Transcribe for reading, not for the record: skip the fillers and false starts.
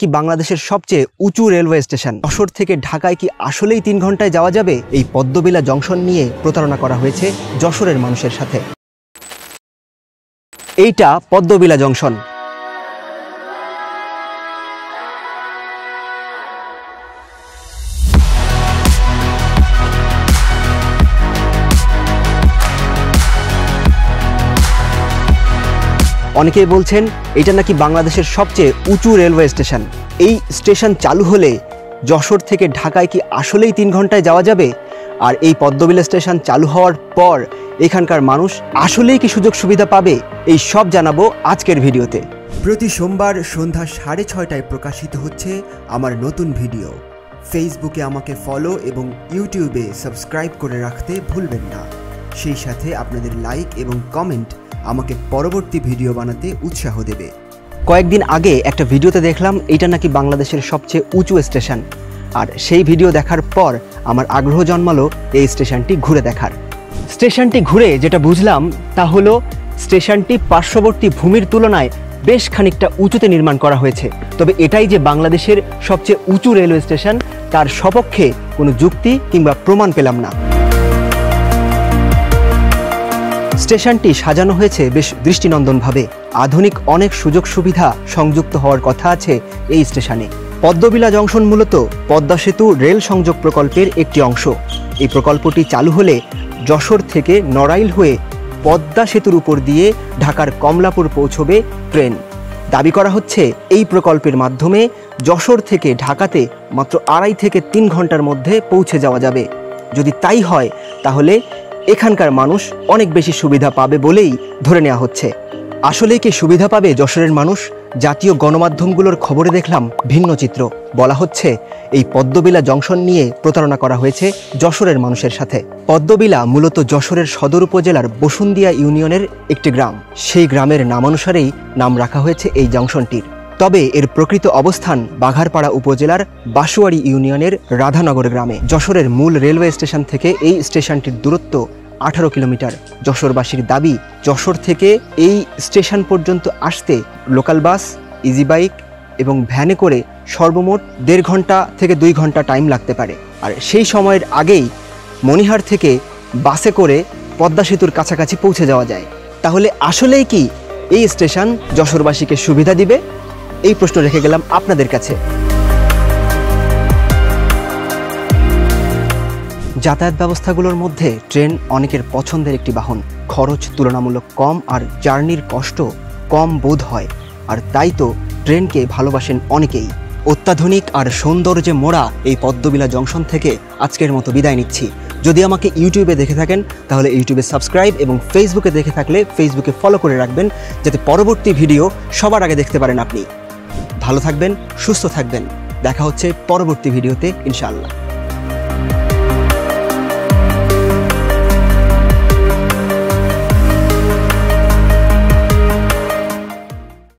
কি বাংলাদেশের সবচেয়ে উঁচু রেলওয়ে স্টেশন যশোর থেকে ঢাকায় কি আসলেই 3 ঘন্টায় যাওয়া যাবে? এই পদ্মবিলা জংশন নিয়ে প্রতারণা করা হয়েছে যশোরের মানুষের সাথে। এইটা পদ্মবিলা জংশন। অনেকেই বলছেন এটা নাকি বাংলাদেশের সবচেয়ে উঁচু রেলওয়ে স্টেশন। এই স্টেশন চালু হলে যশোর থেকে ঢাকায় কি আসলেই 3 ঘন্টায় যাওয়া যাবে? আর এই পদ্মবিলা স্টেশন চালু হওয়ার পর এখানকার মানুষ আসলেই কি সুযোগ সুবিধা পাবে? এই সব জানাবো আজকের ভিডিওতে। প্রতি সোমবার সন্ধ্যা 6:30টায় প্রকাশিত হচ্ছে আমার নতুন ভিডিও। ফেসবুকে আমাকে ফলো এবং ইউটিউবে সাবস্ক্রাইব করে রাখতে ভুলবেন না। সেই সাথে আপনাদের লাইক এবং কমেন্ট আমাকে পরবর্তী ভিডিও বানাতে উৎসাহ দেবে। কয়েকদিন আগে একটা ভিডিওতে দেখলাম এটা নাকি বাংলাদেশের সবচেয়ে উঁচু স্টেশন, আর সেই ভিডিও দেখার পর আমার আগ্রহ জন্মালো এই স্টেশনটি ঘুরে দেখার। স্টেশনটি ঘুরে যেটা বুঝলাম তা হলো স্টেশনটি পার্শ্ববর্তী ভূমির তুলনায় বেশ খানিকটা উঁচুতে নির্মাণ করা হয়েছে। তবে এটাই যে বাংলাদেশের সবচেয়ে উঁচু রেলওয়ে স্টেশন তার সপক্ষে কোনো যুক্তি কিংবা প্রমাণ পেলাম না। স্টেশনটি সাজানো হয়েছে বেশ দৃষ্টিনন্দনভাবে। আধুনিক অনেক সুযোগ সুবিধা সংযুক্ত হওয়ার কথা আছে এই স্টেশনে। পদ্মবিলা জংশন মূলত পদ্মা সেতু রেল সংযোগ প্রকল্পের একটি অংশ। এই প্রকল্পটি চালু হলে যশোর থেকে নড়াইল হয়ে পদ্মা সেতুর উপর দিয়ে ঢাকার কমলাপুর পৌঁছবে ট্রেন। দাবি করা হচ্ছে এই প্রকল্পের মাধ্যমে যশোর থেকে ঢাকাতে মাত্র 2.5 থেকে 3 ঘন্টার মধ্যে পৌঁছে যাওয়া যাবে। যদি তাই হয় তাহলে এখানকার মানুষ অনেক বেশি সুবিধা পাবে বলেই ধরে নেওয়া হচ্ছে। আসলেই কি সুবিধা পাবে যশোরের মানুষ? জাতীয় গণমাধ্যমগুলোর খবরে দেখলাম ভিন্ন চিত্র। বলা হচ্ছে এই পদ্মবিলা জংশন নিয়ে প্রতারণা করা হয়েছে যশোরের মানুষের সাথে। পদ্মবিলা মূলত যশোরের সদর উপজেলার বসুন্দিয়া ইউনিয়নের একটি গ্রাম। সেই গ্রামের নামানুসারেই নাম রাখা হয়েছে এই জংশনটির। তবে এর প্রকৃত অবস্থান বাঘারপাড়া উপজেলার বাসুয়ারি ইউনিয়নের রাধানগর গ্রামে। যশোরের মূল রেলওয়ে স্টেশন থেকে এই স্টেশনটির দূরত্ব 18 কিলোমিটার। যশোরবাসীর দাবি যশোর থেকে এই স্টেশন পর্যন্ত আসতে লোকাল বাস, ইজি বাইক এবং ভ্যানে করে সর্বমোট 1.5 ঘন্টা থেকে 2 ঘন্টা টাইম লাগতে পারে। আর সেই সময়ের আগেই মনিহার থেকে বাসে করে পদ্মা সেতুর কাছাকাছি পৌঁছে যাওয়া যায়। তাহলে আসলেই কি এই স্টেশন যশোরবাসীকে সুবিধা দিবে? এই প্রশ্ন রেখে গেলাম আপনাদের কাছে। যাতায়াত ব্যবস্থাগুলোর মধ্যে ট্রেন অনেকের পছন্দের একটি বাহন। খরচ তুলনামূলক কম আর জার্নির কষ্ট কম বোধ হয়, আর তাই তো ট্রেনকে ভালোবাসেন অনেকেই। অত্যাধুনিক আর সৌন্দর্যে মোড়া এই পদ্মবিলা জংশন থেকে আজকের মতো বিদায় নিচ্ছি। যদি আমাকে ইউটিউবে দেখে থাকেন তাহলে ইউটিউবে সাবস্ক্রাইব এবং ফেসবুকে দেখে থাকলে ফেসবুকে ফলো করে রাখবেন, যাতে পরবর্তী ভিডিও সবার আগে দেখতে পারেন আপনি। ভালো থাকবেন, সুস্থ থাকবেন। দেখা হচ্ছে পরবর্তী ভিডিওতে ইনশাআল্লাহ।